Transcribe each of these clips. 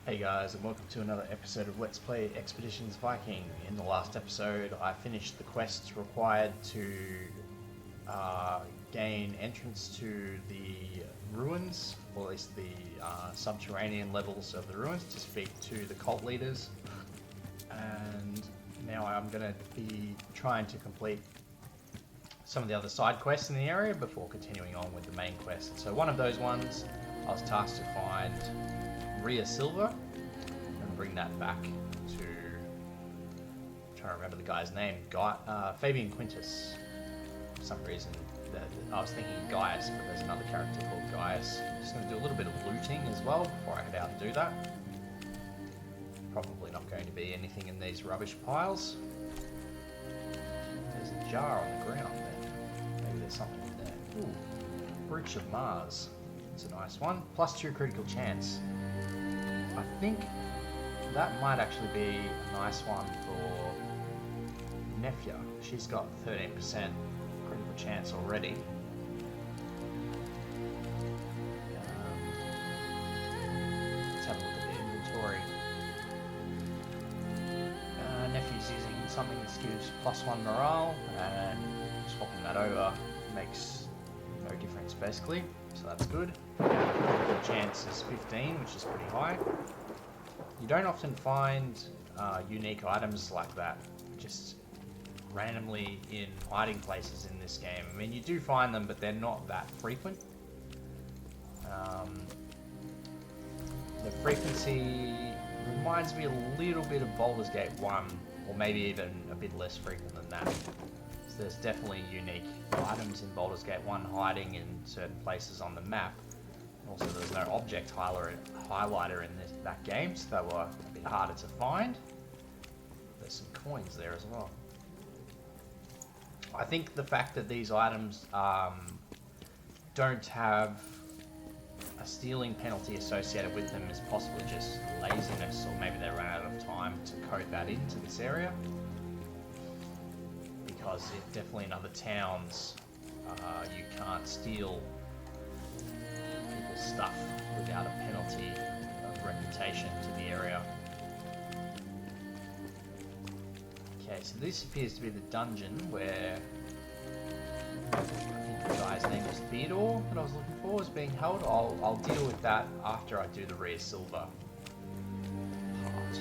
Hey guys, and welcome to another episode of Let's Play Expeditions Viking. In the last episode, I finished the quests required to gain entrance to the ruins, or at least the subterranean levels of the ruins, to speak to the cult leaders. And now I'm going to be trying to complete some of the other side quests in the area before continuing on with the main quest. So one of those ones, I was tasked to find Rhea Silver and bring that back to, I'm trying to remember the guy's name, Fabian Quintus. For some reason, I was thinking Gaius, but there's another character called Gaius. I'm just going to do a little bit of looting as well before I head out and do that. Probably not going to be anything in these rubbish piles. There's a jar on the ground there. Maybe there's something in there. Ooh, Brooch of Mars. It's a nice one. +2 critical chance. I think that might actually be a nice one for Nefia. She's got 13% critical chance already. Let's have a look at the inventory. Nefia's using something that gives +1 morale, and swapping that over makes no difference basically, so that's good. Critical chance is 15, which is pretty high. You don't often find unique items like that just randomly in hiding places in this game. I mean, you do find them, but they're not that frequent. The frequency reminds me a little bit of Baldur's Gate 1, or maybe even a bit less frequent than that. So there's definitely unique items in Baldur's Gate 1 hiding in certain places on the map. Also, there's no object highlighter in that game, so they were a bit harder to find. There's some coins there as well. I think the fact that these items don't have a stealing penalty associated with them is possibly just laziness, or maybe they ran out of time to code that into this area. Because definitely in other towns, you can't steal people's stuff without a penalty of reputation to the area. Okay, so this appears to be the dungeon where I think the guy's name was Theodore that I was looking for is being held. I'll deal with that after I do the Rhea Silver part.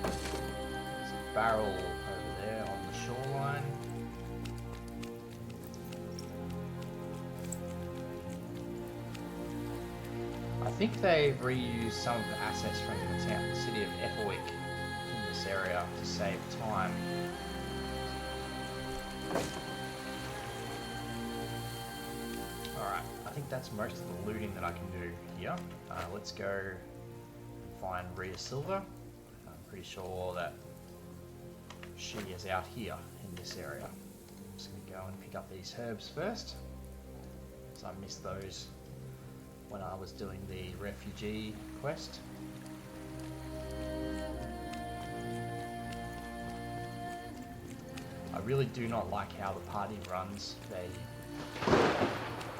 There's a barrel over there on the shoreline. I think they've reused some of the assets from the city of Ethelwick in this area to save time. Alright, I think that's most of the looting that I can do here. Let's go and find Rhea Silver. I'm pretty sure that she is out here in this area. I'm just going to go and pick up these herbs first, because I missed those when I was doing the refugee quest. I really do not like how the party runs. They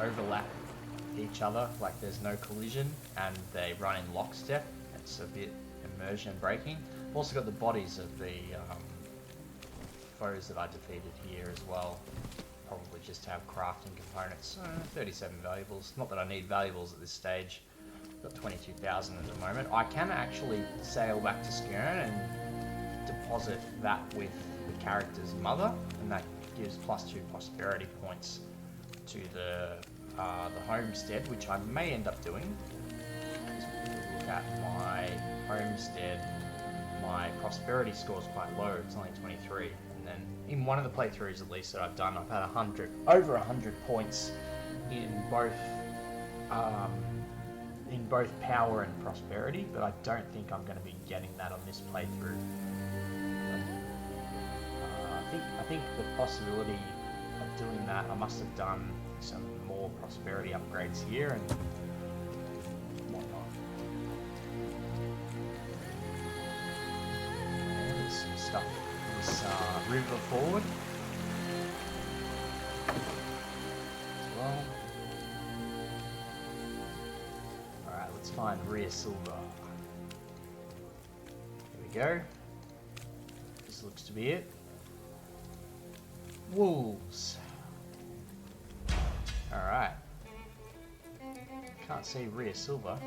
overlap each other, like there's no collision, and they run in lockstep. It's a bit immersion breaking. I've also got the bodies of the foes that I defeated here as well. Probably just have crafting components. 37 valuables. Not that I need valuables at this stage. Got 22,000 at the moment. I can actually sail back to Skjern and deposit that with the character's mother, and that gives +2 prosperity points to the homestead, which I may end up doing. Look at my homestead. My prosperity score is quite low. It's only 23. And then in one of the playthroughs, at least that I've done, I've had over 100 points in both power and prosperity. But I don't think I'm going to be getting that on this playthrough. I think the possibility of doing that, I must have done some more prosperity upgrades here and whatnot. And there's some stuff in this river forward as well. Alright, let's find Rhea Silver. go. This looks to be it. Wolves. Alright. Can't see Rhea Silver.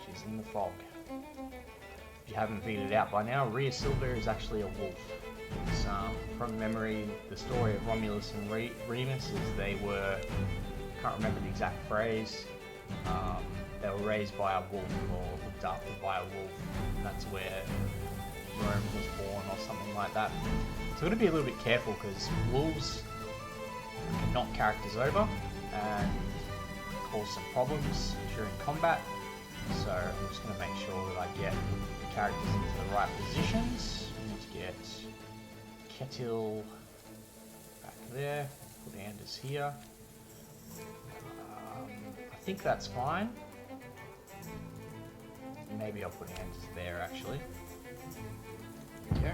She's in the fog. If you haven't figured it out by now, Rhea Silver is actually a wolf. It's, from memory, the story of Romulus and Remus is they were, can't remember the exact phrase, they were raised by a wolf or looked after by a wolf. That's where Rome was born or something like that. So we've got to be a little bit careful because wolves can knock characters over and cause some problems during combat. So I'm just going to make sure that I get the characters into the right positions. I need to get Ketil back there, put Anders here. I think that's fine. Maybe I'll put Anders there actually. There we go.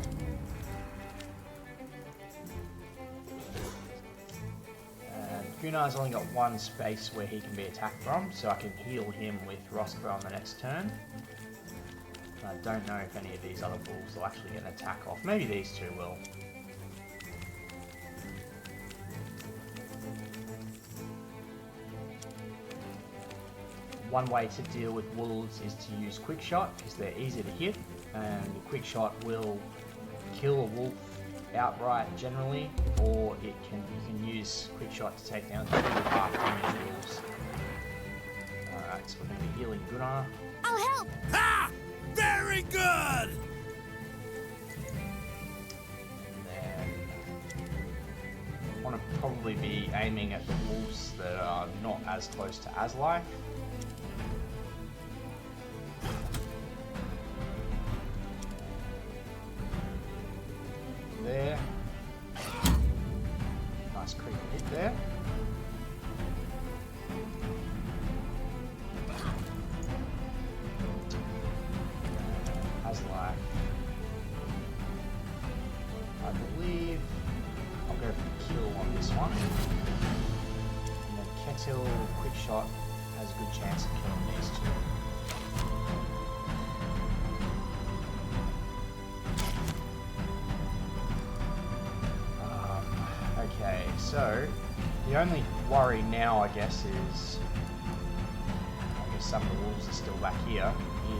And Gunnar's only got one space where he can be attacked from, so I can heal him with Roscoe on the next turn. I don't know if any of these other wolves will actually get an attack off. Maybe these two will. One way to deal with wolves is to use quick shot because they're easy to hit, and the quick shot will kill a wolf outright generally, or you can use quick shot to take down 2 half damage wolves. Alright, so we're going to be healing Gunnar. I'll help! Ha! Very good! And then I want to probably be aiming at the wolves that are not as close to Aslife. There. Nice creepy hit there. Aslife. I believe I'll go for the kill on this one. And then Ketil, quick shot, has a good chance of killing these two. Okay, so the only worry now, I guess, is some of the wolves are still back here.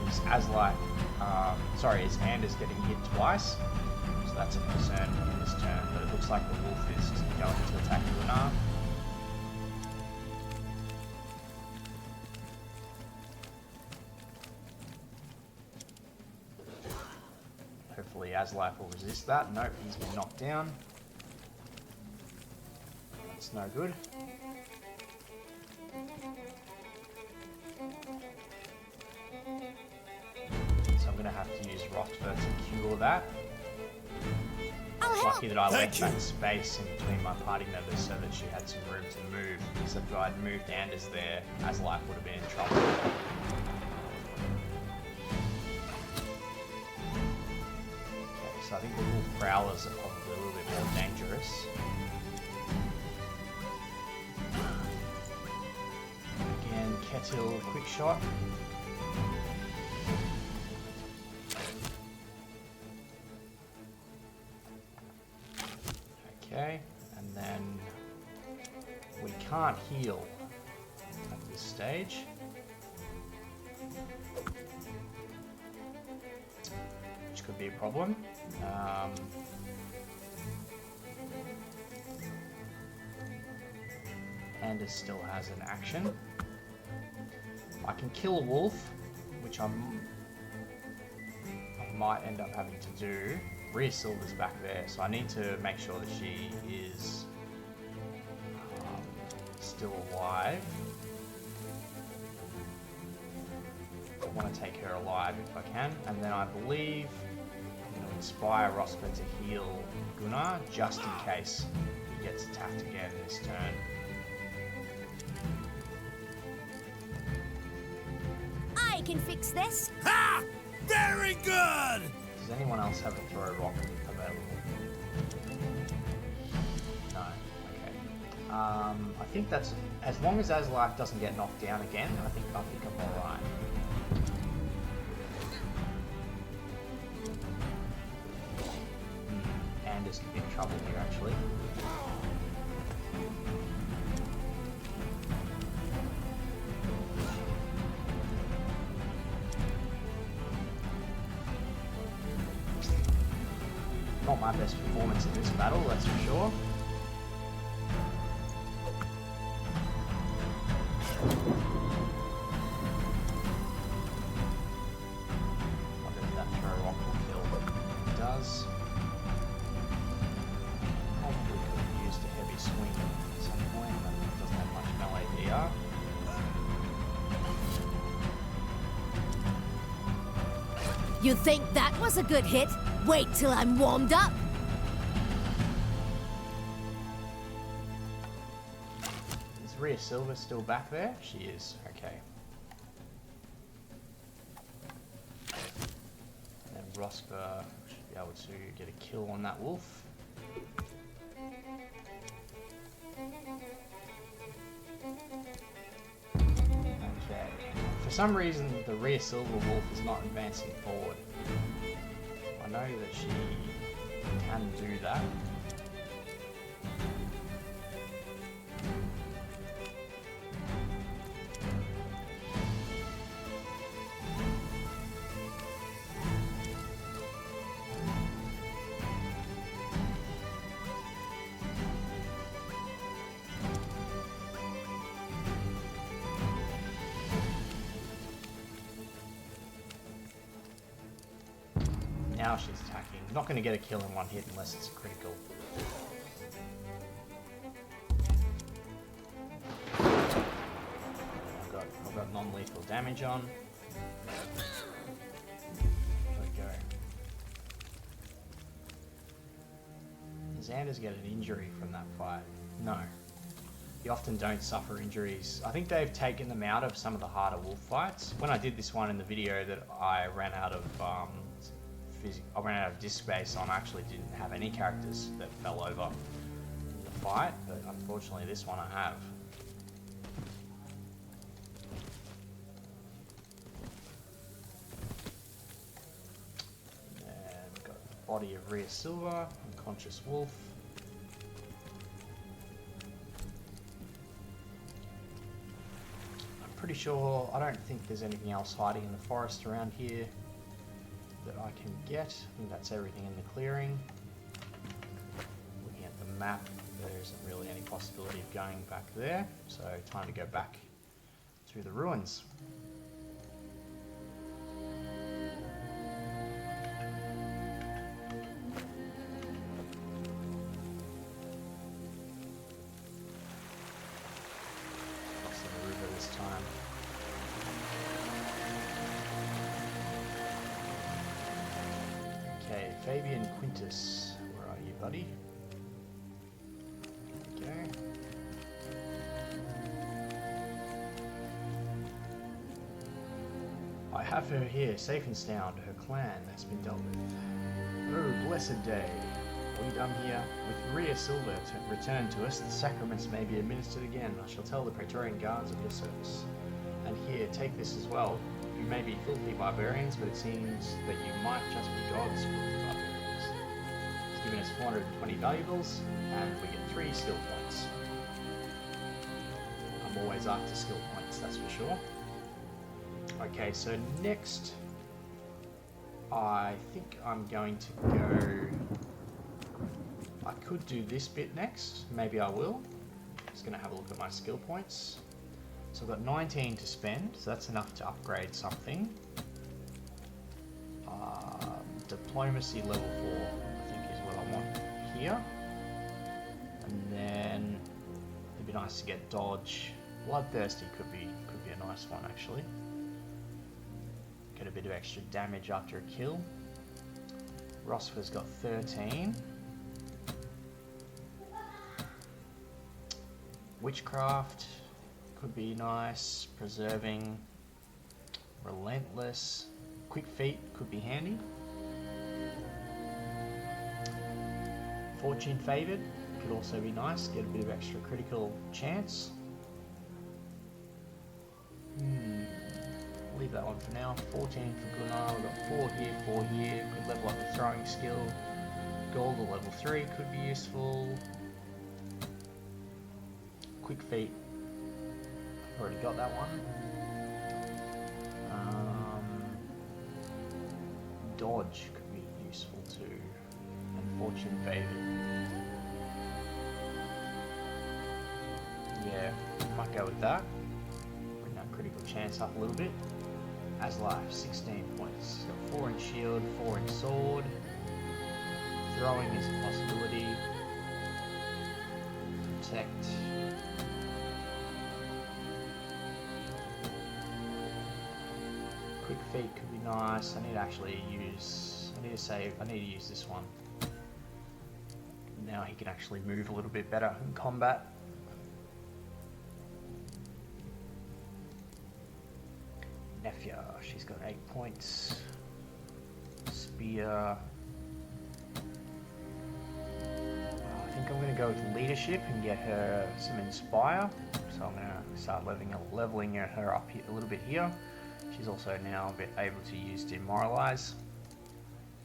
Is Aslife, is Anders getting hit twice? So that's a concern in this turn. But it looks like the wolf is going to attack Gunnar. Hopefully Aslife will resist that. Nope, he's been knocked down. That's no good. So I'm going to have to use Rothfer to cure that. It's lucky that I left that space in between my party members so that she had some room to move. Because if I'd moved Anders there, Aslife would have been in trouble. Okay, so I think the wolf prowlers are probably a little bit more dangerous. Again, Ketil, quick shot. Okay, and then we can't heal at this stage. Which could be a problem. Anders still has an action. I can kill a wolf, which I might end up having to do. Rhea Silver's back there, so I need to make sure that she is still alive. I want to take her alive if I can, and then I believe I'm going to inspire Rosper to heal Gunnar, just in case he gets attacked again this turn. I can fix this. Ha! Very good! Does anyone else have a throw rock available? No. Okay. I think that's as long as Aslife doesn't get knocked down again. I think I'm alright. just in trouble here, actually. Not my best performance in this battle, that's for sure. Wonder if that throw rock will kill, but it does. Probably could have used a heavy swing at some point, but it doesn't have much melee DR. You think that was a good hit? Wait till I'm warmed up. Is Rhea Silver still back there? She is, okay. And then Rosper should be able to get a kill on that wolf. Okay. For some reason, the Rhea Silver wolf is not advancing forward. I know that she can do that. Now she's attacking. Not going to get a kill in one hit unless it's a critical. I've got non-lethal damage on. There we go. Does Anders get an injury from that fight? No. You often don't suffer injuries. I think they've taken them out of some of the harder wolf fights. When I did this one in the video that I ran out of disk space on, I actually didn't have any characters that fell over in the fight, but unfortunately this one I have. And we've got the body of Rhea Silver, unconscious wolf. I'm pretty sure, I don't think there's anything else hiding in the forest around here that I can get. I think that's everything in the clearing. Looking at the map, there isn't really any possibility of going back there, so time to go back to the ruins. Crossing the river this time. Okay, Fabian Quintus, where are you, buddy? Okay. I have her here, safe and sound. Her clan has been dealt with. Oh, blessed day. What have you done here? With Rhea Silver returned to us, the sacraments may be administered again. I shall tell the Praetorian guards of your service. And here, take this as well. You may be filthy barbarians, but it seems that you might just be gods, filthy barbarians. It's given us 420 valuables, and we get 3 skill points. I'm always after skill points, that's for sure. Okay, so next, I think I'm going to go... I could do this bit next, maybe I will. Just going to have a look at my skill points. So I've got 19 to spend, so that's enough to upgrade something. Diplomacy level 4, I think is what I want here. And then it'd be nice to get dodge. Bloodthirsty could be a nice one actually. Get a bit of extra damage after a kill. Rosfer's got 13. Witchcraft could be nice. Preserving. Relentless. Quick feet could be handy. Fortune favored could also be nice. Get a bit of extra critical chance. Leave that one for now. 14 for Gunnar. We've got 4 here, 4 here. Could level up the throwing skill. Gold or level 3 could be useful. Quick feet. Already got that one. Dodge could be useful too. And fortune favored. Yeah, might go with that. Bring that critical chance up a little bit. As life, 16 points. Got 4 in shield, 4 in sword. Throwing is a possibility. Protect. Quick feet could be nice. I need to actually use. I need to save. I need to use this one. Now he can actually move a little bit better in combat. Nefia, she's got 8 points. Spear. I think I'm going to go with leadership and get her some inspire. So I'm going to start leveling her up here, a little bit here. She's also now a bit able to use demoralize.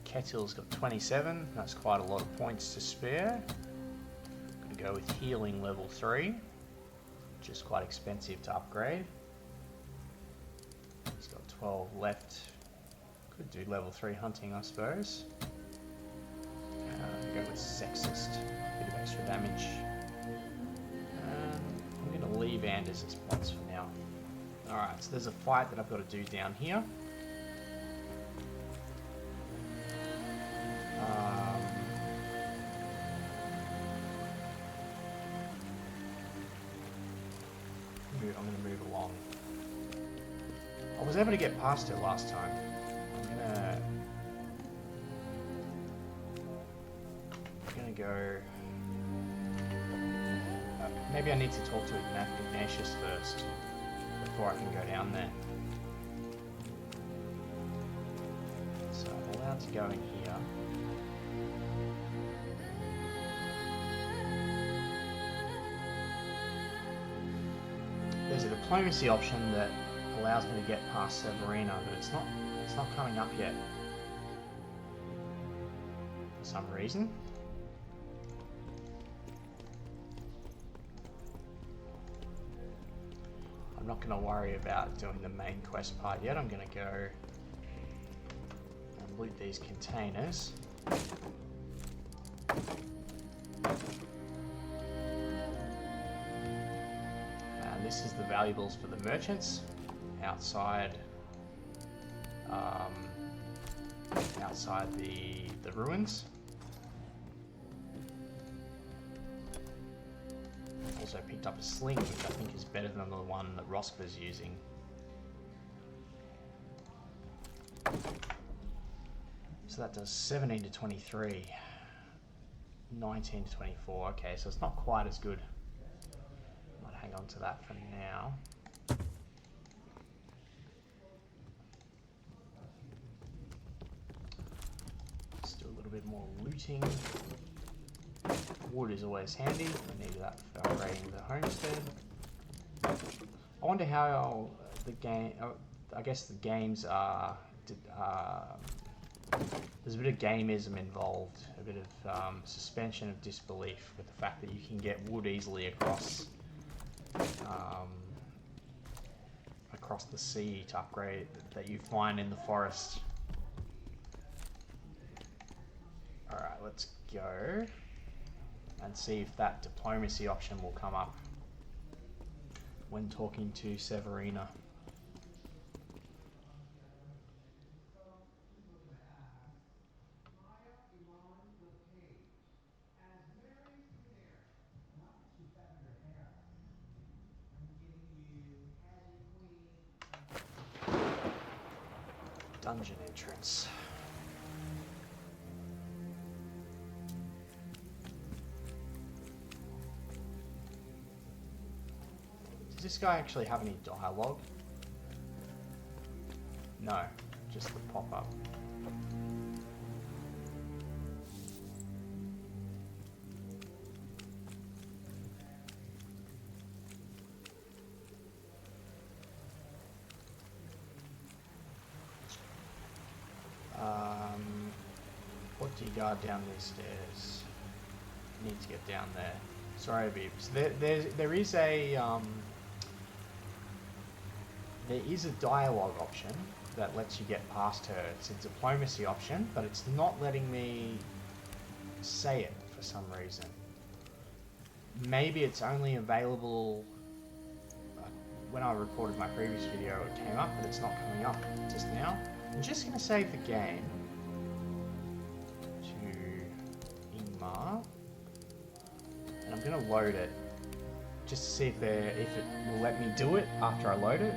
Ketil's got 27. That's quite a lot of points to spare. I'm going to go with healing level 3, which is quite expensive to upgrade. He's got 12 left. Could do level 3 hunting, I suppose. Go with sexist. Bit of extra damage. I'm going to leave Anders as points for now. Alright, so there's a fight that I've got to do down here. I'm going to move along. I was able to get past her last time. I'm gonna go. Maybe I need to talk to Ignatius first before I can go down there. So I'm allowed to go in here. There's a diplomacy option that allows me to get past Severina, but it's not coming up yet for some reason. I'm not going to worry about doing the main quest part yet. I'm going to go and loot these containers. This is the valuables for the merchants outside outside the ruins. Also picked up a sling, which I think is better than the one that Rospa's using. So that does 17 to 23, 19 to 24. Okay, so it's not quite as good. Might hang on to that for now. Let's do a little bit more looting. Wood is always handy. I need that for upgrading the homestead. I wonder how the game. I guess the games are. There's a bit of gameism involved, a bit of suspension of disbelief with the fact that you can get wood easily across across the sea to upgrade that you find in the forest. Alright, let's go and see if that diplomacy option will come up when talking to Severina. Dungeon entrance. Does this guy actually have any dialogue? No, just the pop-up. What do you guard down these stairs? You need to get down there. Sorry, Bibs. There is a dialogue option that lets you get past her. It's a diplomacy option, but it's not letting me say it for some reason. Maybe it's only available when I recorded my previous video. It came up, but it's not coming up just now. I'm just going to save the game to Ingmar, and I'm going to load it just to see if it will let me do it after I load it.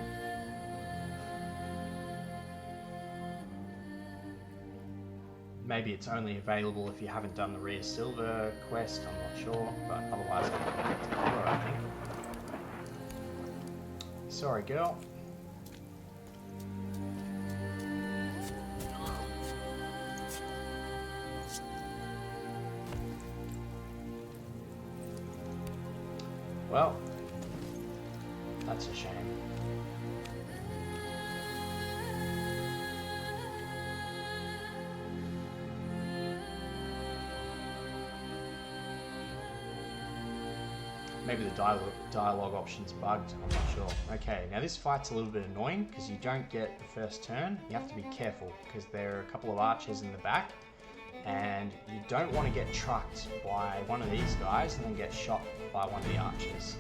Maybe it's only available if you haven't done the Rhea Silver quest, I'm not sure, but otherwise I'm going to get to cover, I think. Sorry, girl. Well, that's a shame. Maybe the dialogue option's bugged, I'm not sure. Okay, now this fight's a little bit annoying because you don't get the first turn. You have to be careful because there are a couple of archers in the back and you don't want to get trucked by one of these guys and then get shot by one of the archers.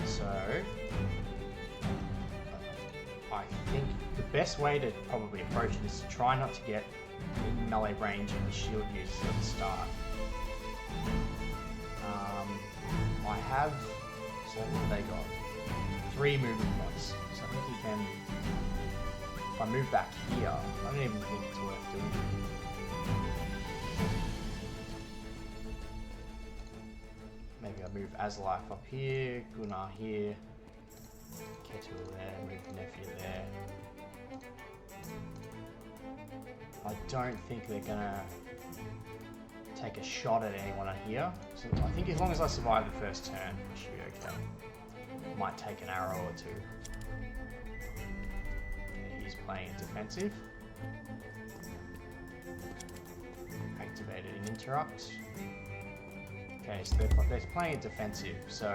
So, I think the best way to probably approach it is to try not to get in melee range of the shield users at the start. I have, so what have they got? 3 movement points. So I think you can, if I move back here, I don't even think it's worth doing. Maybe I move Aslife up here, Gunnar here, Ketil there, move Nephew there. I don't think they're gonna take a shot at anyone here. So I think as long as I survive the first turn, I should be okay. Might take an arrow or two. Okay, he's playing defensive. Activated an interrupt. Okay, so they're playing it defensive. So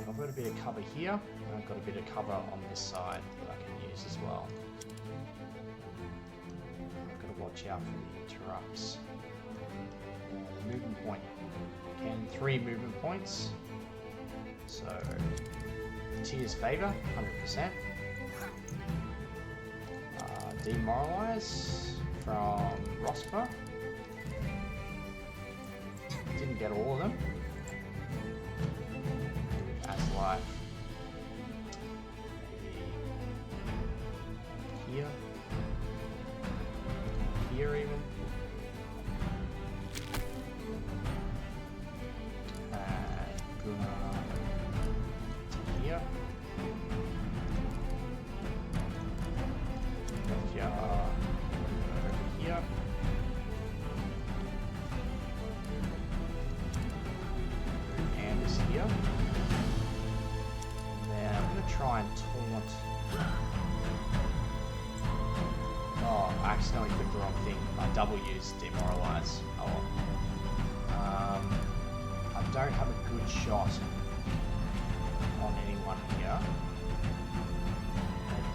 I've got a bit of cover here, and I've got a bit of cover on this side that I can use as well. I've got to watch out for the interrupts. Movement point. Again, 3 movement points. So, Tyr's favor, 100%. Demoralize from Rosper. Didn't get all of them. Aslife. Maybe here. Here even. Double use demoralize. Oh well. I don't have a good shot on anyone here.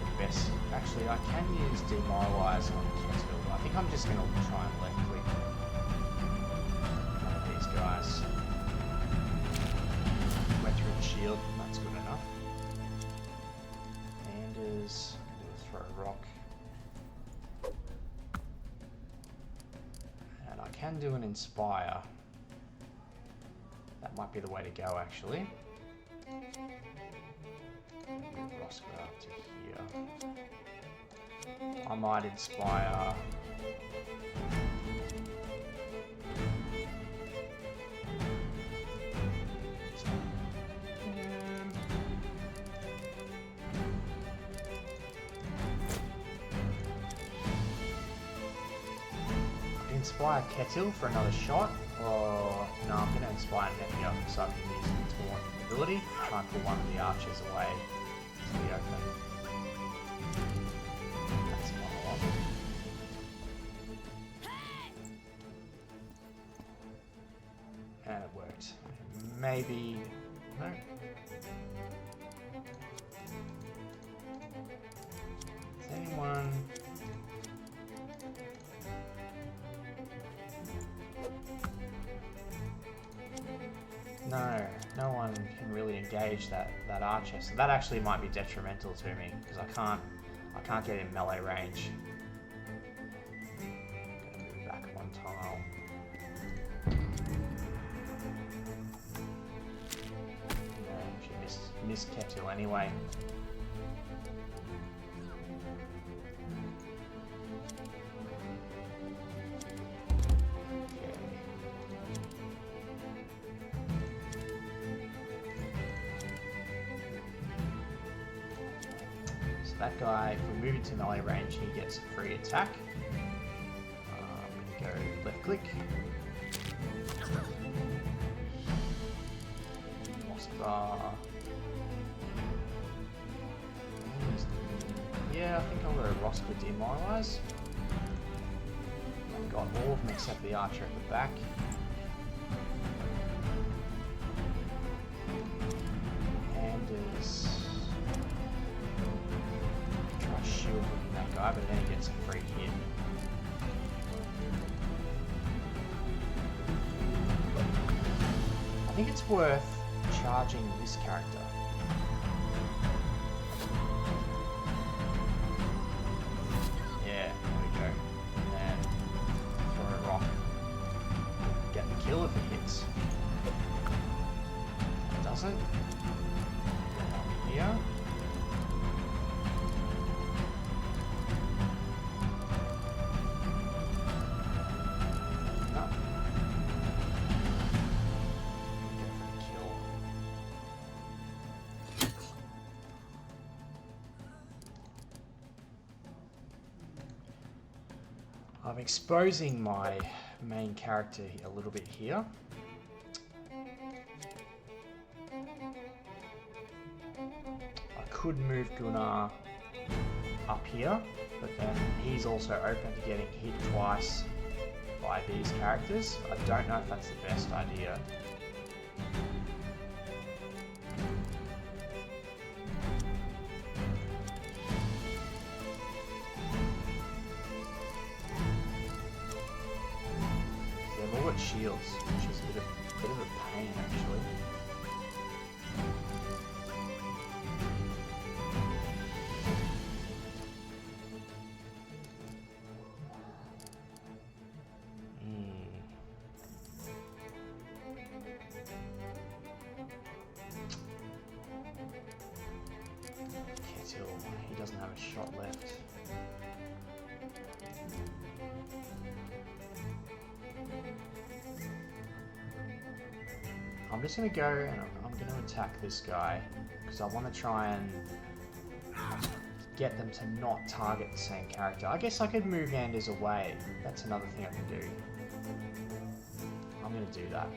The best, actually, I can use demoralize on Ketil. I think I'm just going to try and left click one of these guys. Went through the shield. That's good enough. Anders, throw a rock. Can do an inspire. That might be the way to go, actually. Move Roscoe up to here. I might inspire. Inspire Ketil for another shot, or no, I'm going to inspire Nephew so I can use the taunt ability, try and pull one of the archers away to the open. That's not a lot. maybe... No. Is anyone... No, no one can really engage that archer. So that actually might be detrimental to me because I can't get in melee range. I'm gonna move back one tile. Yeah, she missed Ketil anyway. That guy, if we move into melee range, he gets a free attack. I'm going to go left click. Moskva. Yeah, I think I'll go Roskva Demoralize. I've got all of them except the archer at the back. Anders. That guy, but then he gets a free hit. I think it's worth charging this character. Yeah, there we go. And then throw a rock. Get the kill if it hits. It doesn't. Here. I'm exposing my main character a little bit here. I could move Gunnar up here, but then he's also open to getting hit twice by these characters. I don't know if that's the best idea. Shields, which is a bit of a pain actually. Ketil, he doesn't have a shot left. I'm just going to go and I'm going to attack this guy because I want to try and get them to not target the same character. I guess I could move Anders away. That's another thing I can do. I'm going to do that.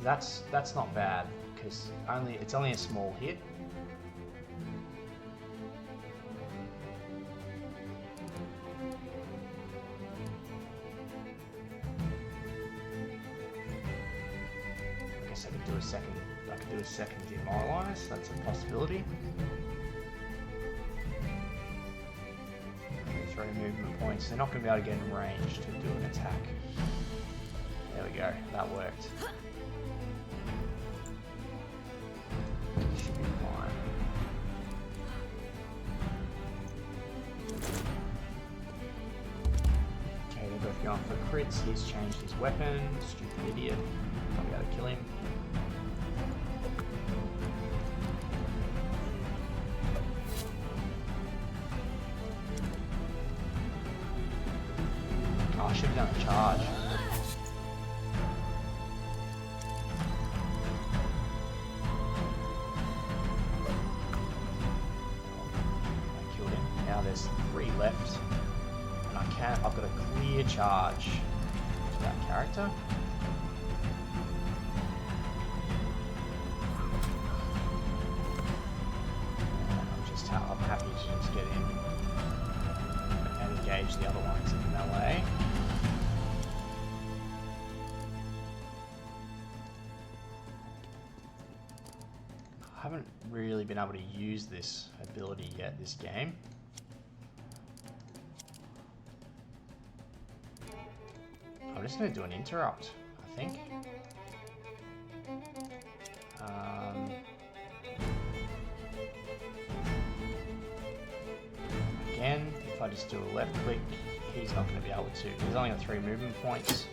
That's not bad because it's only a small hit. I could do a second demoralize, that's a possibility. Throw movement points, they're not going to be able to get in range to do an attack. There we go, that worked. Should be fine. Okay, they're both going for crits, he's changed his weapon, stupid idiot. I'll be able to kill him. Oh, I should have done a charge. I killed him. Now there's 3 left. And I've got a clear charge to that character. I'm happy to just get in and engage the other ones in melee. really been able to use this ability yet this game. I'm just going to do an interrupt, I think. Again, if I just do a left click, he's not going to be able to. He's only got 3 movement points.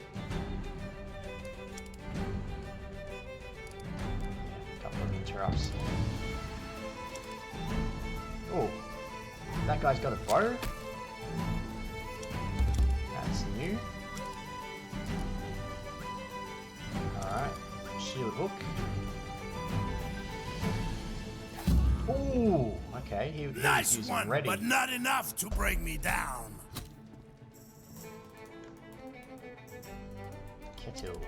Yeah, a couple of interrupts. Oh, that guy's got a bow. That's new. Alright, shield hook. Ooh, okay, he was Nice using one, ready. but not enough to bring me down. Kettle.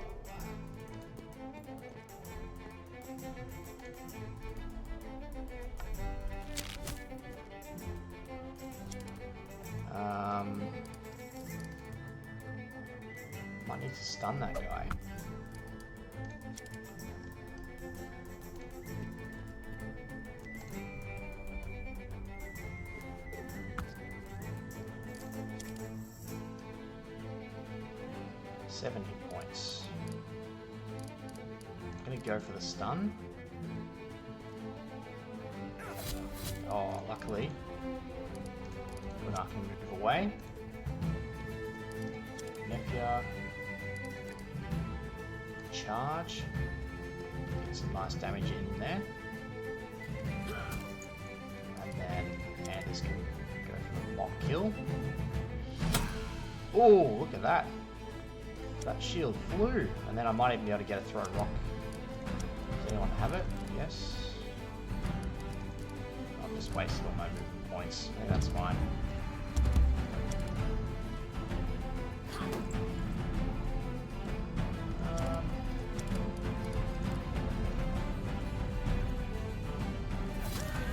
Might need to stun that guy. Seven hit points. I'm gonna go for the stun. Oh, luckily, when I can move away. Nepia. Charge. Get some nice damage in there. And then Anders can go for the mock kill. Oh, look at that. That shield flew. And then I might even be able to get a throw rock. Does anyone have it? Yes. I've just wasted all my movement points. I think that's fine.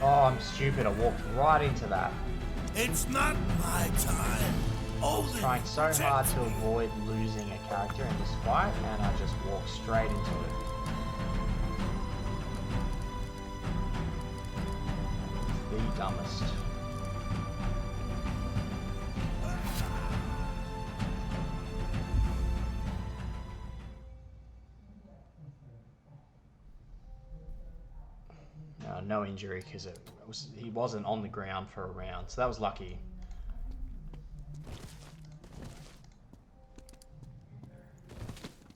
Oh, I'm stupid. I walked right into that. It's not my time. Only Trying so hard to avoid losing a character in this fight, and I just walked straight into it. The dumbest. No injury because he wasn't on the ground for a round, so that was lucky.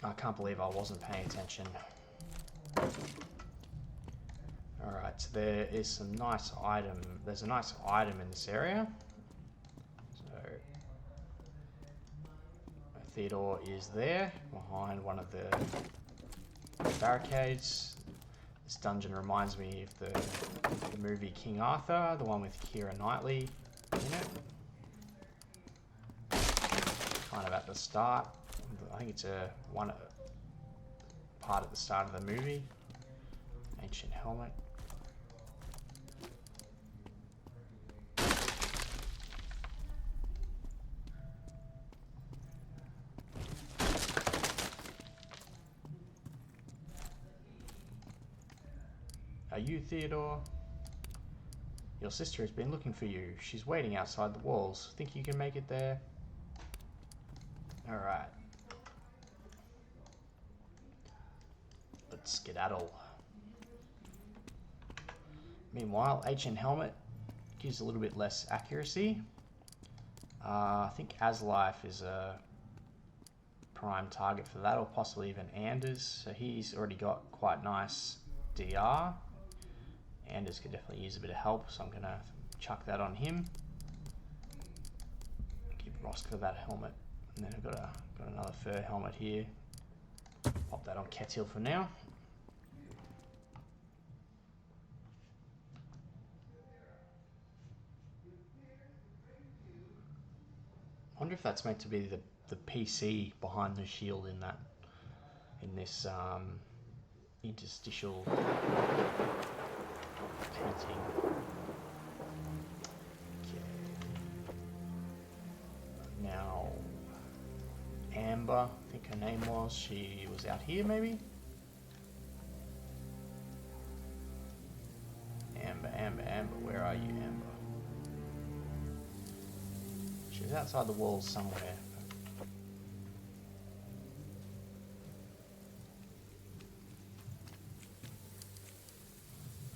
I can't believe I wasn't paying attention. Alright, so there is some nice item. There's a nice item in this area. So Theodore is there behind one of the barricades. This dungeon reminds me of the movie King Arthur, the one with Keira Knightley in it. Kind of at the start. I think it's a part at the start of the movie. Ancient helmet. Are you Theodore? Your sister has been looking for you. She's waiting outside the walls. Think you can make it there? Alright. Let's skedaddle. Meanwhile, Ancient Helmet gives a little bit less accuracy. I think Aslife is a prime target for that, or possibly even Anders. So he's already got quite nice DR. Anders could definitely use a bit of help, so I'm going to chuck that on him. Give Rosker that helmet. And then I've got another fur helmet here. Pop that on Ketil for now. I wonder if that's meant to be the PC behind the shield in this interstitial painting. Okay. Now, Amber, I think her name was. She was out here, maybe. She's outside the walls somewhere.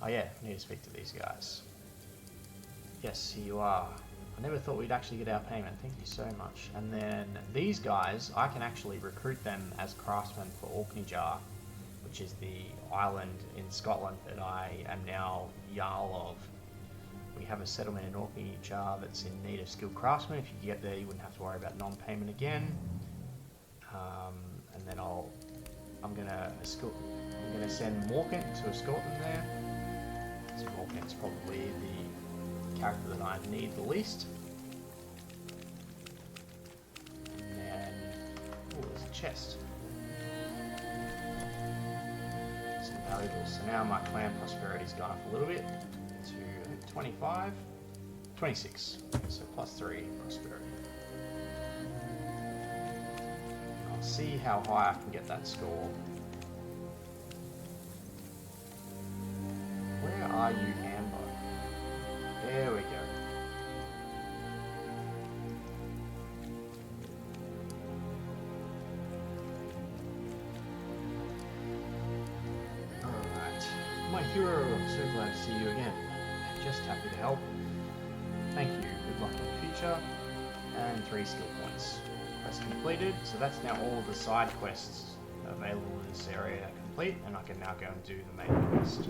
Oh yeah, I need to speak to these guys. Yes, here you are. I never thought we'd actually get our payment. Thank you so much. And then these guys, I can actually recruit them as craftsmen for Orkneyjar, which is the island in Scotland that I am now Jarl of. We have a settlement in Orkneyjar that's in need of skilled craftsmen. If you get there, you wouldn't have to worry about non-payment again. And then I'm gonna send Morkant to escort them there. So Morkant's probably the character that I need the least. And then, oh, there's a chest. Some valuables. So now my clan prosperity's gone up a little bit to, I think, 25, 26. So plus 3 prosperity. I'll see how high I can get that score. Where are you, Amber? There we go. Alright. My hero, I'm so glad to see you again. Just happy to help. Thank you. Good luck in the future. And 3 skill points. Quest completed. So that's now all of the side quests available in this area complete, and I can now go and do the main quest.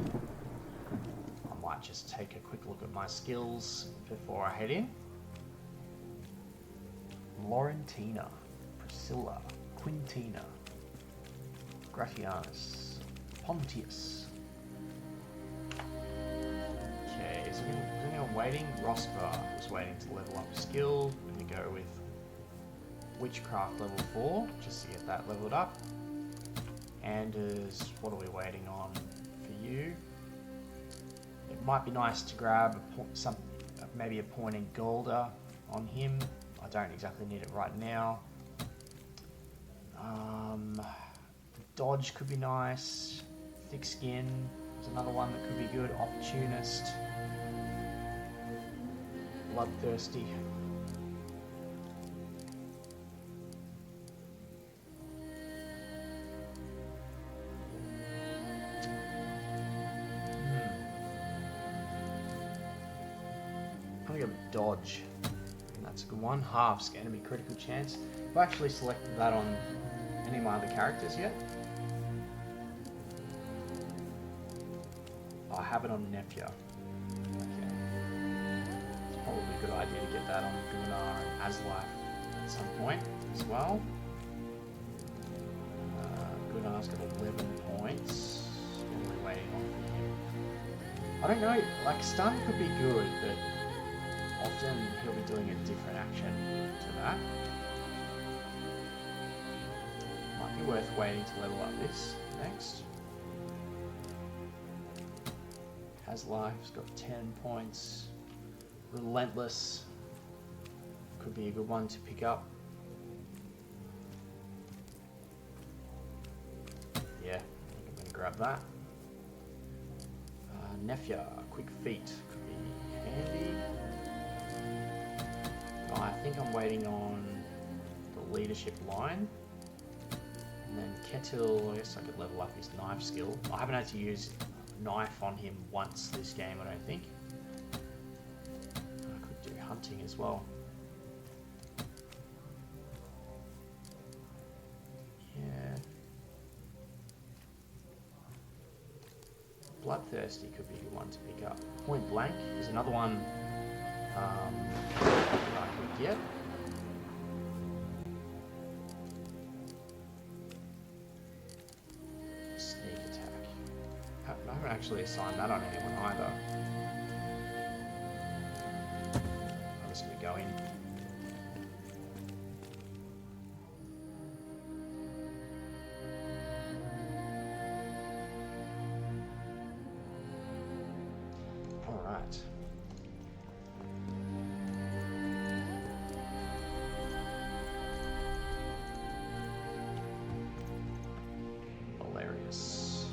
I might just take a quick look at my skills before I head in. Laurentina, Priscilla, Quintina, Gratianus, Pontius. Okay, so we're going to waiting. Rospa was waiting to level up a skill. I'm going to go with Witchcraft level 4, just to get that leveled up. Anders, what are we waiting on for you? It might be nice to grab maybe a point in Golda on him. I don't exactly need it right now. Dodge could be nice. Thick Skin is another one that could be good. Opportunist. Bloodthirsty. I'm gonna go with Dodge. And that's a good one. Half's enemy critical chance. I've actually selected that on any of my other characters yet. I have it on Nepia. Okay. It's probably a good idea to get that on Gunnar and Aslak at some point as well. Gunnar's got 11 points. What are we waiting on for him? I don't know, like stun could be good, but often he'll be doing a different action to that. Might be worth waiting to level up this next. Has life's got 10 points. Relentless could be a good one to pick up. Yeah, I think I'm going to grab that. Nefia, Quick Feet could be handy. I think I'm waiting on the leadership line. And then Ketil, I guess I could level up his knife skill. I haven't had to use knife on him once this game, I don't think. I could do hunting as well. Yeah. Bloodthirsty could be a good one to pick up. Point Blank is another one that I could get. Sneak attack. I haven't actually assigned that on anyone either. I'm just going to go in. Alright. Hilarious.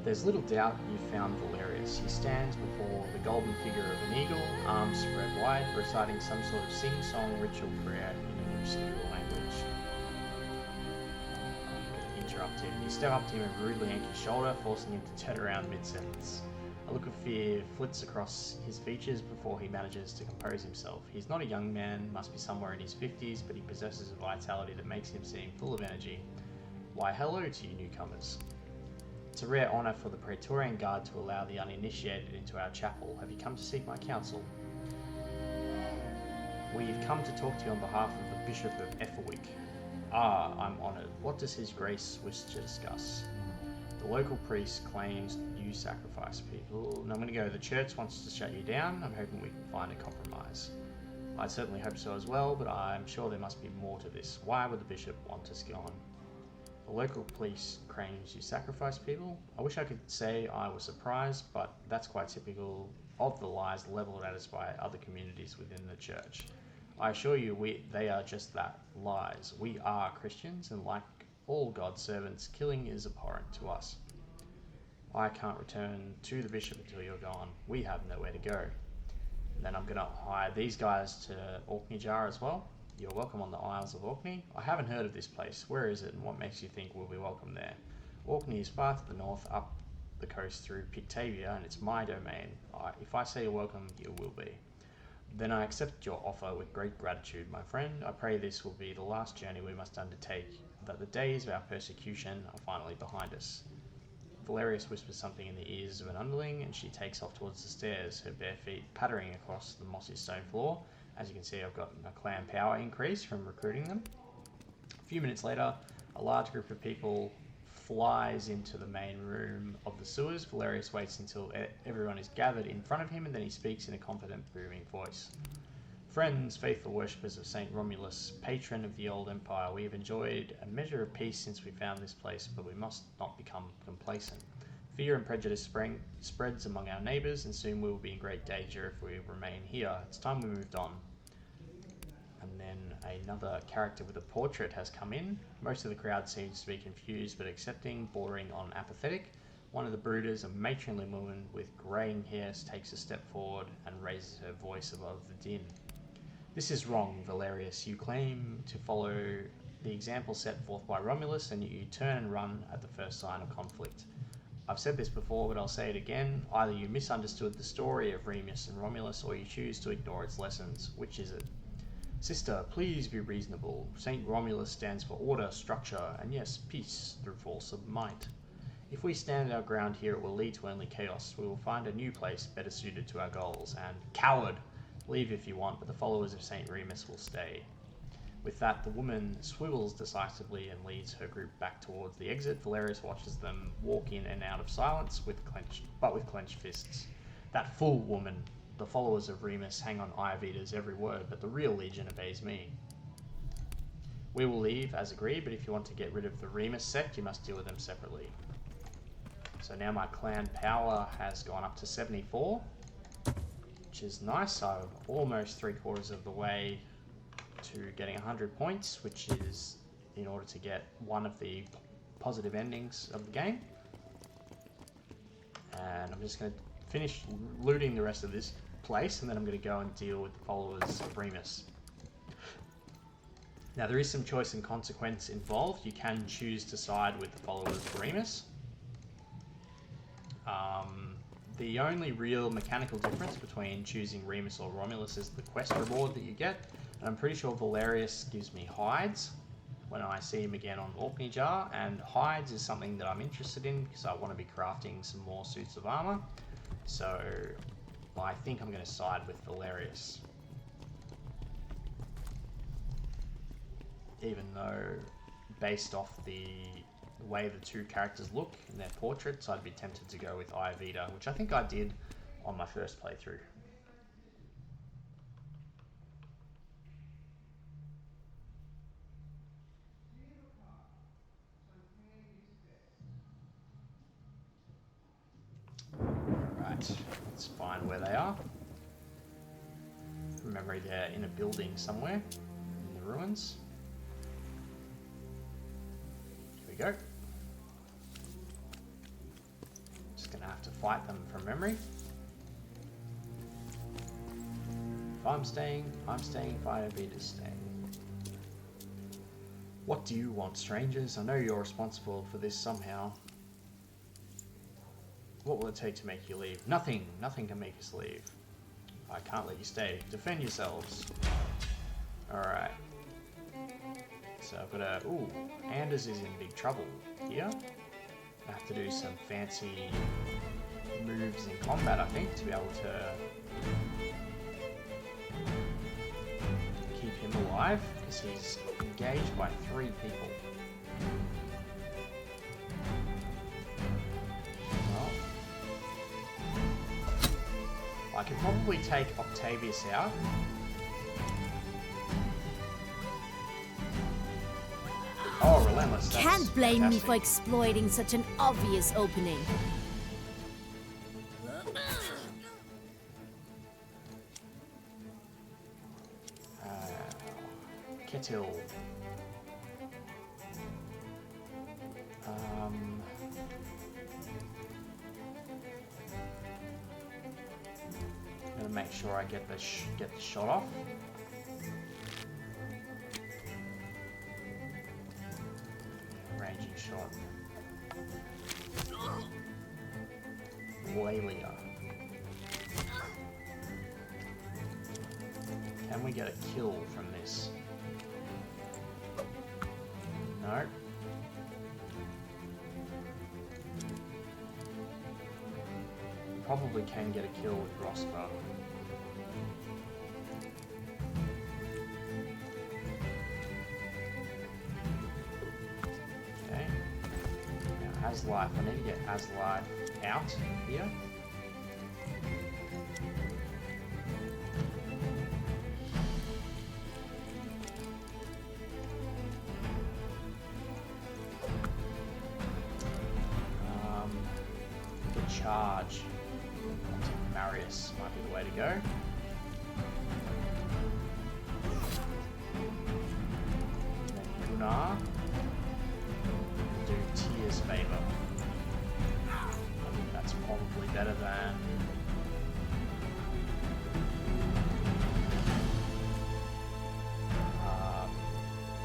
There's little doubt you've found Valerius. He stands before the golden figure of an eagle, arms spread wide, reciting some sort of sing-song ritual prayer in an obscure language. I'm going to interrupt him. You step up to him and rudely yank his shoulder, forcing him to turn around mid-sentence. A look of fear flits across his features before he manages to compose himself. He's not a young man, must be somewhere in his 50s, but he possesses a vitality that makes him seem full of energy. Why, hello to you newcomers. It's a rare honour for the Praetorian Guard to allow the uninitiated into our chapel. Have you come to seek my counsel? We've come to talk to you on behalf of the Bishop of Ethelwick. Ah, I'm honoured. What does His Grace wish to discuss? The local priest claims you sacrifice people. And I'm going to go, the church wants to shut you down. I'm hoping we can find a compromise. I certainly hope so as well, but I'm sure there must be more to this. Why would the bishop want us gone? The local police claims you sacrifice people. I wish I could say I was surprised, but that's quite typical of the lies levelled at us by other communities within the church. I assure you, they are just that, lies. We are Christians, and like all God's servants, killing is abhorrent to us. I can't return to the bishop until you're gone. We have nowhere to go. And then I'm going to hire these guys to Orkney Jar as well. You're welcome on the Isles of Orkney. I haven't heard of this place. Where is it, and what makes you think we'll be welcome there? Orkney is far to the north, up the coast through Pictavia, and it's my domain. If I say you're welcome, you will be. Then I accept your offer with great gratitude, my friend. I pray this will be the last journey we must undertake, that the days of our persecution are finally behind us. Valerius whispers something in the ears of an underling, and she takes off towards the stairs, her bare feet pattering across the mossy stone floor. As you can see, I've got a clan power increase from recruiting them. A few minutes later, a large group of people flies into the main room of the sewers. Valerius waits until everyone is gathered in front of him, and then he speaks in a confident, booming voice. Friends, faithful worshippers of St. Romulus, patron of the old empire, we have enjoyed a measure of peace since we found this place, but we must not become complacent. Fear and prejudice spreads among our neighbours, and soon we will be in great danger if we remain here. It's time we moved on. And then another character with a portrait has come in. Most of the crowd seems to be confused but accepting, bordering on apathetic. One of the brooders, a matronly woman with greying hair, takes a step forward and raises her voice above the din. This is wrong, Valerius. You claim to follow the example set forth by Romulus, and you turn and run at the first sign of conflict. I've said this before, but I'll say it again. Either you misunderstood the story of Remus and Romulus, or you choose to ignore its lessons. Which is it? Sister, please be reasonable. St. Romulus stands for order, structure, and yes, peace through force of might. If we stand our ground here, it will lead to only chaos. We will find a new place better suited to our goals. And coward! Leave if you want, but the followers of St. Remus will stay. With that, the woman swivels decisively and leads her group back towards the exit. Valerius watches them walk in and out of silence, with clenched fists. That fool woman! The followers of Remus hang on Iovita's every word, but the real legion obeys me. We will leave, as agreed, but if you want to get rid of the Remus sect, you must deal with them separately. So now my clan power has gone up to 74, which is nice. I'm almost 3/4 of the way to getting 100 points, which is in order to get one of the positive endings of the game. And I'm just going to finish looting the rest of this place, and then I'm going to go and deal with the followers of Remus. Now, there is some choice and consequence involved. You can choose to side with the followers of Remus. The only real mechanical difference between choosing Remus or Romulus is the quest reward that you get. And I'm pretty sure Valerius gives me hides when I see him again on Orkney Jar, and hides is something that I'm interested in because I want to be crafting some more suits of armor. So I think I'm going to side with Valerius. Even though, based off the way the two characters look in their portraits, I'd be tempted to go with Iovita, which I think I did on my first playthrough. Right, let's find where they are. From memory, they're in a building somewhere in the ruins. Here we go. gonna have to fight them from memory. If I'm staying. If I don't be to stay. What do you want, strangers? I know you're responsible for this somehow. What will it take to make you leave? Nothing. Nothing can make us leave. I can't let you stay. Defend yourselves. Alright. So I've got a... Ooh, Anders is in big trouble here. I have to do some fancy moves in combat, I think, to be able to keep him alive, because he's engaged by 3 people. Well, I could probably take Octavius out. Oh, relentless. That's Can't blame me fantastic. for exploiting such an obvious opening. Ketil. Gonna make sure I get the shot off. Ranging shot. Walia. Can we get a kill from this? No. Probably can get a kill with Rospa. Okay. Now Aslife. I need to get Aslife out here. Charge. Marius might be the way to go. Then Gunnar. Do Tyr's favor. I think that's probably better than.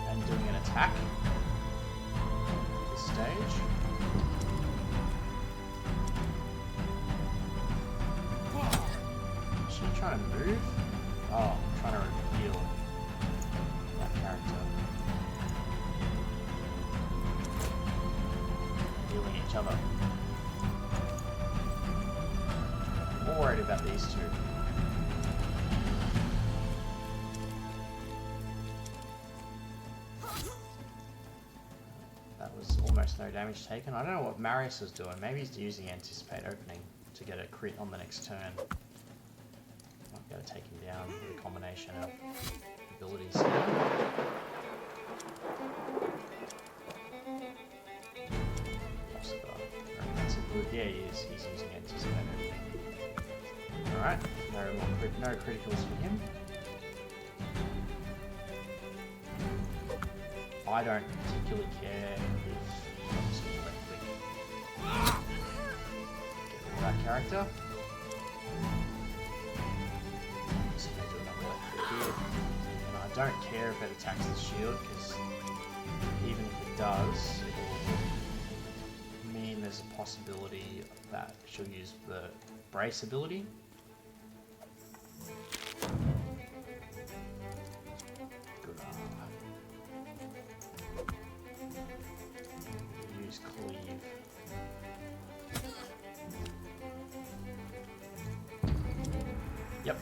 And doing an attack at this stage. Trying to move? Oh, I'm trying to reveal that character. Healing each other. I'm more worried about these two. That was almost no damage taken. I don't know what Marius is doing. Maybe he's using Anticipate Opening to get a crit on the next turn. Gotta take him down with a combination of abilities here. That's a good. Yeah, he is. He's using Anticipate Opening. Alright, no criticals for him. I don't particularly care if I'm just gonna let quick get rid of that character. And I don't care if it attacks the shield, because even if it does, it'll mean there's a possibility that she'll use the brace ability. Good. Use cleave. Yep.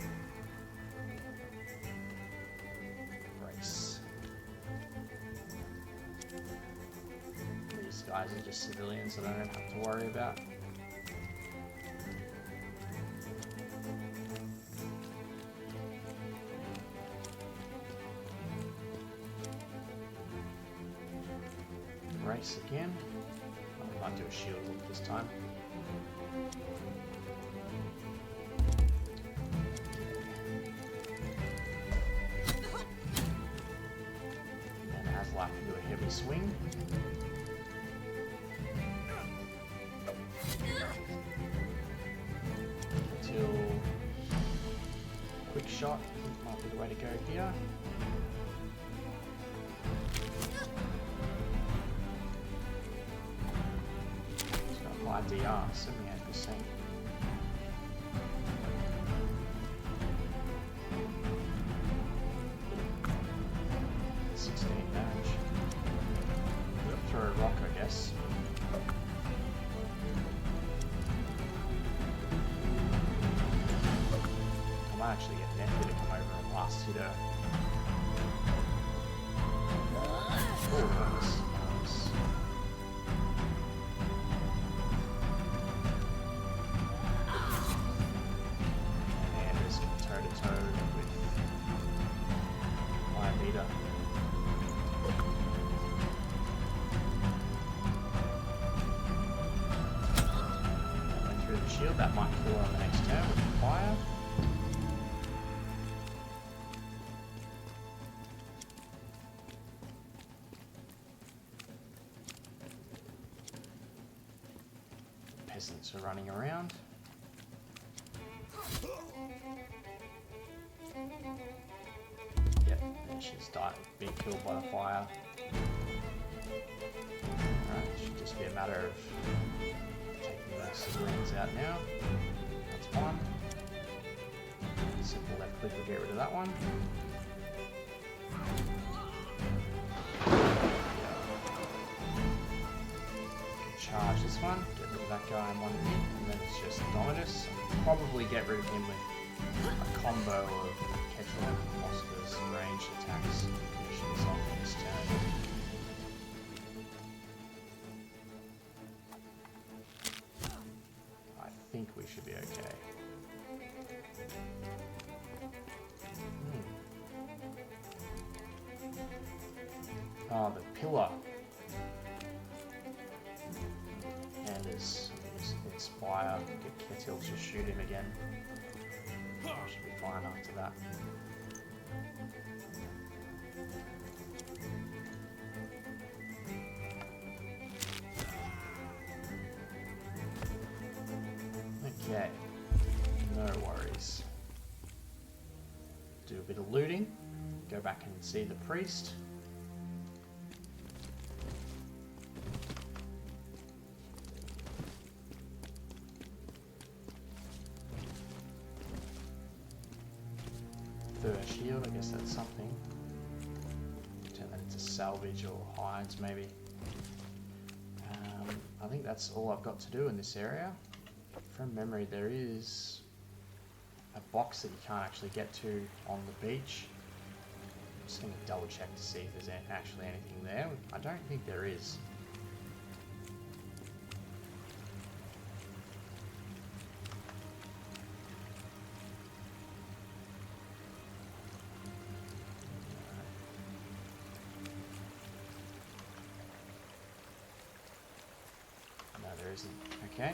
These guys are just civilians that I don't have to worry about. Race again. I might do a shield look this time. And Aslife can do a heavy swing. shot. I think might be the way to go here. It's got a high DR, 78%. 16 damage. Throw a rock, I guess. I might actually get Nether to come over and last hit her. Oh, nice. Nice. And just get toe to toe with my leader. Went through the shield, that might kill her on the next turn with fire. Peasants are running around. Yep, and she's being killed by the fire. Alright, it should just be a matter of taking those civilians out now. That's one. Simple left click will get rid of that one. Charge this one, get rid of that guy in one hit, and then it's just Dominus. Probably get rid of him with a combo of Kettle and Oscar's ranged attacks. Finish this off in this turn. I think we should be okay. Oh, the pillar. And is Inspire, get Ketil to shoot him again. Should be fine after that. Okay, no worries. Do a bit of looting, go back and see the priest. Shield, I guess that's something. Turn that into salvage or hides, maybe. I think that's all I've got to do in this area. From memory, there is a box that you can't actually get to on the beach. I'm just going to double check to see if there's actually anything there. I don't think there is. Okay.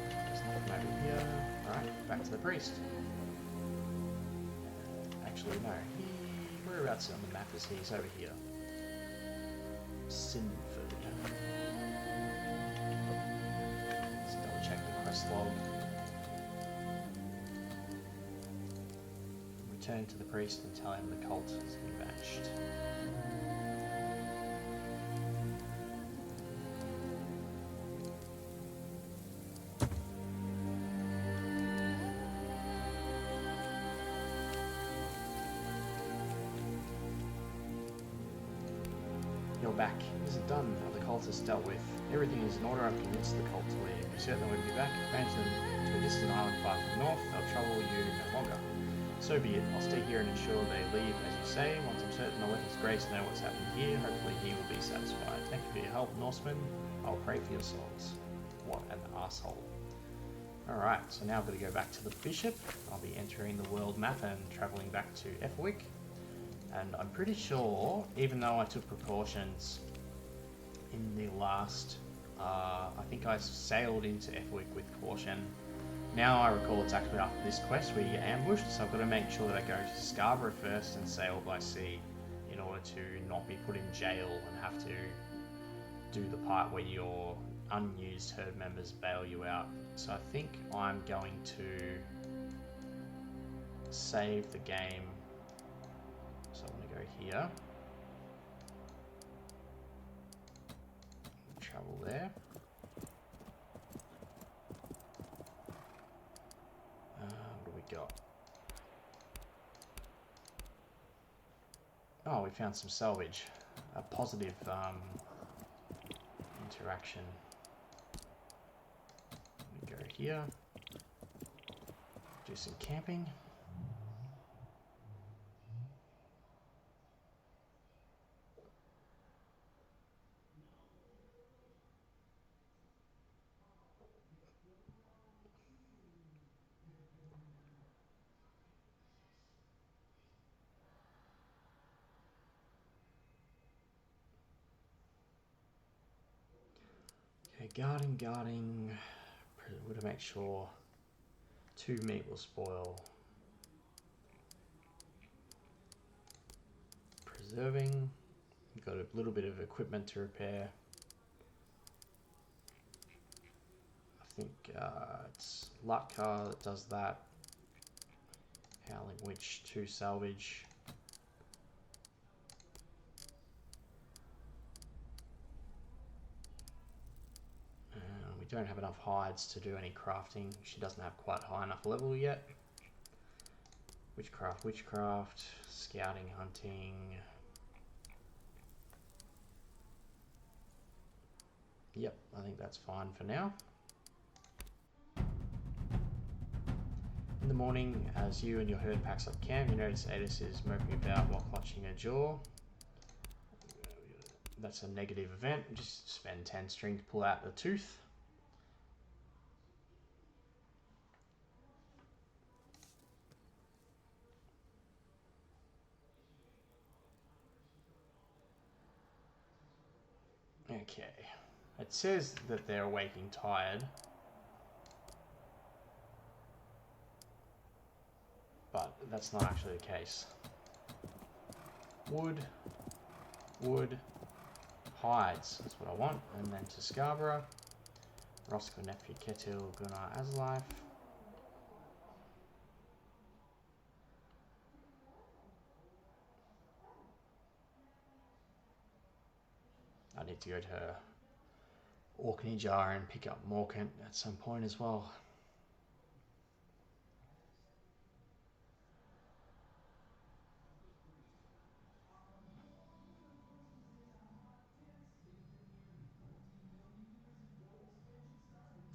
There's nothing over here. Alright, back to the priest. Actually, no. Whereabouts on the map is he? He's over here. Sinford. Let's double check the quest log. Return to the priest and tell him the cult has been banished. You're back. Is it done? Are the cultists dealt with? Everything is in order. I'm convinced the cult to leave. You certainly won't be back. Abandon them to a distant island far from the north. They'll trouble you no longer. So be it. I'll stay here and ensure they leave, as you say. Once I'm certain I'll let His Grace know what's happened here. Hopefully he will be satisfied. Thank you for your help, Norsemen. I'll pray for your souls. What an asshole. Alright, so now I've got to go back to the Bishop. I'll be entering the world map and travelling back to Ethelwick. And I'm pretty sure, even though I took precautions in the last, I think I sailed into Ethelwick with caution. Now I recall it's actually after this quest where you get ambushed, so I've got to make sure that I go to Scarborough first and sail by sea in order to not be put in jail and have to do the part where your unused herd members bail you out. So I think I'm going to save the game. So I'm going to go here. Travel there. What do we got? Oh, we found some salvage. A positive interaction. We go here. Do some camping. Okay, guarding. Would make sure 2 meat will spoil. Preserving. We've got a little bit of equipment to repair. I think it's Lutka that does that. Howling Witch 2 salvage. We don't have enough hides to do any crafting. She doesn't have quite high enough level yet. Witchcraft, scouting, hunting. Yep, I think that's fine for now. In the morning, as you and your herd packs up camp, you notice Adis is moping about while clutching her jaw. That's a negative event. Just spend 10 string to pull out the tooth. Okay. It says that they're awaking tired. But that's not actually the case. Wood, hides, that's what I want. And then to Scarborough, Roscoe, nephew, Ketil, Gunnar, Aslife. I need to go to Orkney Jar and pick up Morkant at some point as well.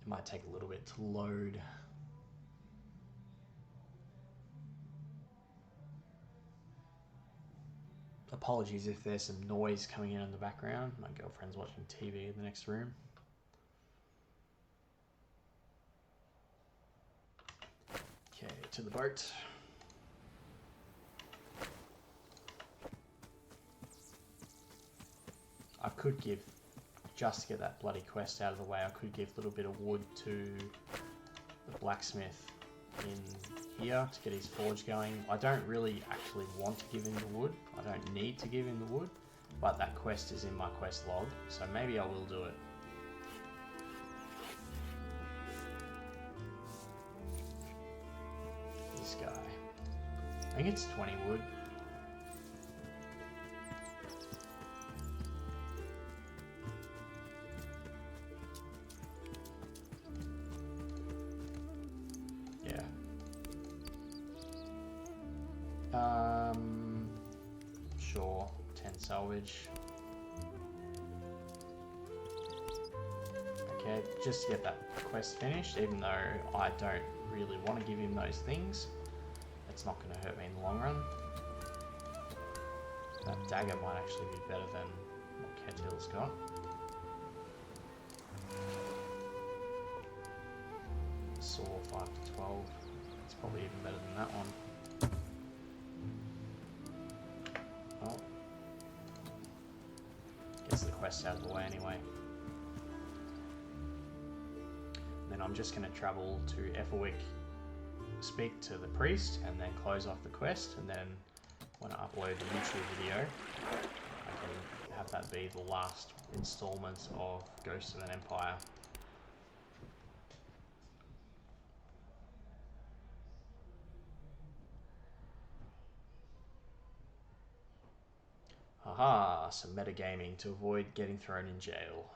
It might take a little bit to load. Apologies if there's some noise coming in the background. My girlfriend's watching TV in the next room. Okay, to the boat. I could give, just to get that bloody quest out of the way, I could give a little bit of wood to the blacksmith in here to get his forge going. I don't really actually want to give him the wood. I don't need to give him the wood, but that quest is in my quest log, so maybe I will do it. This guy. I think it's 20 wood. Sure, 10 salvage. Okay, just to get that quest finished, even though I don't really want to give him those things. It's not going to hurt me in the long run. That dagger might actually be better than what Ketil's got. Saw 5 to 12. It's probably even better than that one. Well, gets the quest out of the way anyway. Then I'm just going to travel to Ethelwick, speak to the priest, and then close off the quest. And then when I upload the YouTube video, I can have that be the last installment of Ghosts of an Empire. Aha, some metagaming to avoid getting thrown in jail.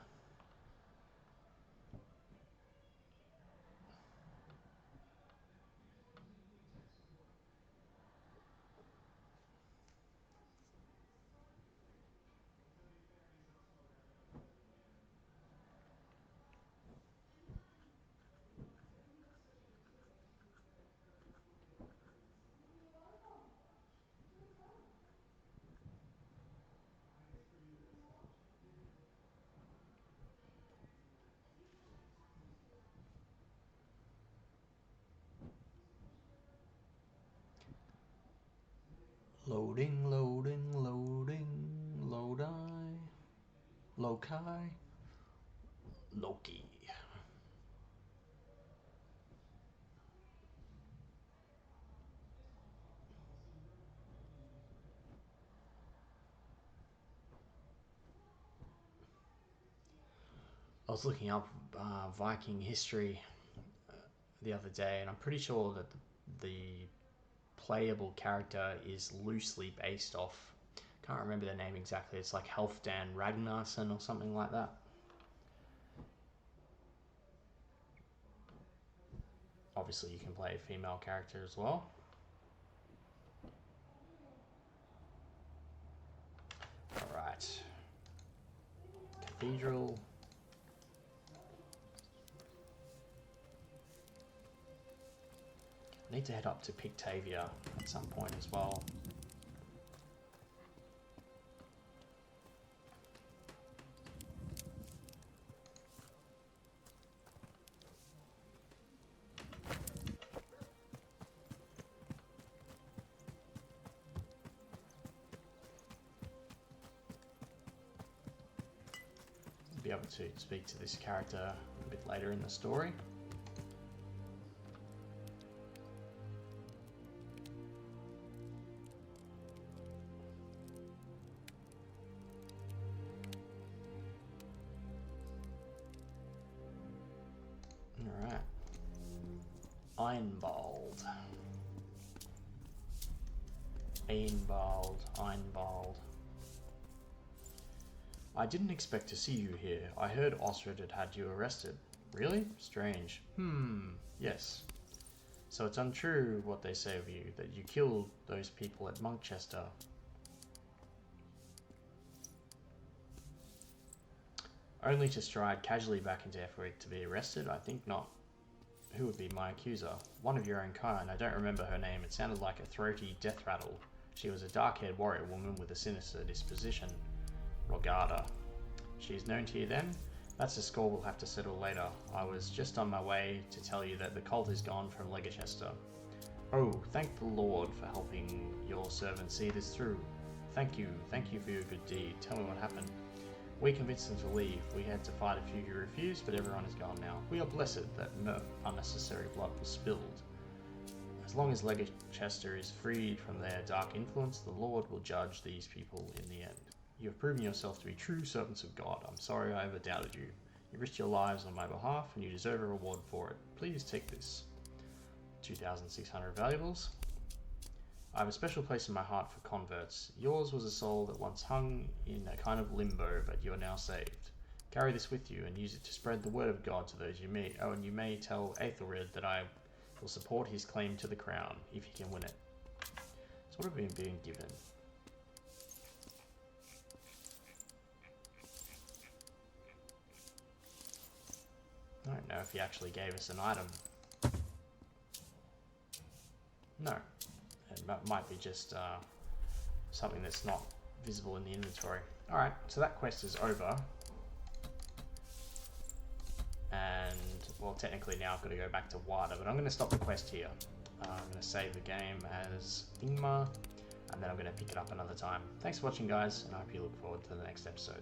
Loading, loading, loading, Lodi, Loki, Loki. I was looking up Viking history the other day, and I'm pretty sure that the playable character is loosely based off, can't remember their name exactly, it's like Halfdan Ragnarsson or something like that. Obviously you can play a female character as well. Alright. Cathedral. I need to head up to Pictavia at some point as well. Be able to speak to this character a bit later in the story. Alright. Einbald. Einbald. I didn't expect to see you here. I heard Osred had you arrested. Really? Strange. Yes. So it's untrue what they say of you, that you killed those people at Monkchester. Only to stride casually back into Effwick to be arrested? I think not. Who would be my accuser? One of your own kind. I don't remember her name. It sounded like a throaty death rattle. She was a dark-haired warrior woman with a sinister disposition. Rogarda. She is known to you then? That's a score we'll have to settle later. I was just on my way to tell you that the cult is gone from Leicester. Oh, thank the Lord for helping your servant see this through. Thank you for your good deed. Tell me what happened. We convinced them to leave. We had to fight a few who refused, but everyone is gone now. We are blessed that no unnecessary blood was spilled. As long as Leicester is freed from their dark influence, the Lord will judge these people in the end. You have proven yourself to be true servants of God. I'm sorry I ever doubted you. You risked your lives on my behalf, and you deserve a reward for it. Please take this. 2,600 valuables. I have a special place in my heart for converts. Yours was a soul that once hung in a kind of limbo, but you are now saved. Carry this with you and use it to spread the word of God to those you meet. Oh, and you may tell Aethelred that I will support his claim to the crown, if he can win it. So what have we been given? I don't know if he actually gave us an item. No. It might be just something that's not visible in the inventory. Alright, so that quest is over. And, well, technically now I've got to go back to Wada, but I'm going to stop the quest here. I'm going to save the game as Ingmar, and then I'm going to pick it up another time. Thanks for watching, guys, and I hope you look forward to the next episode.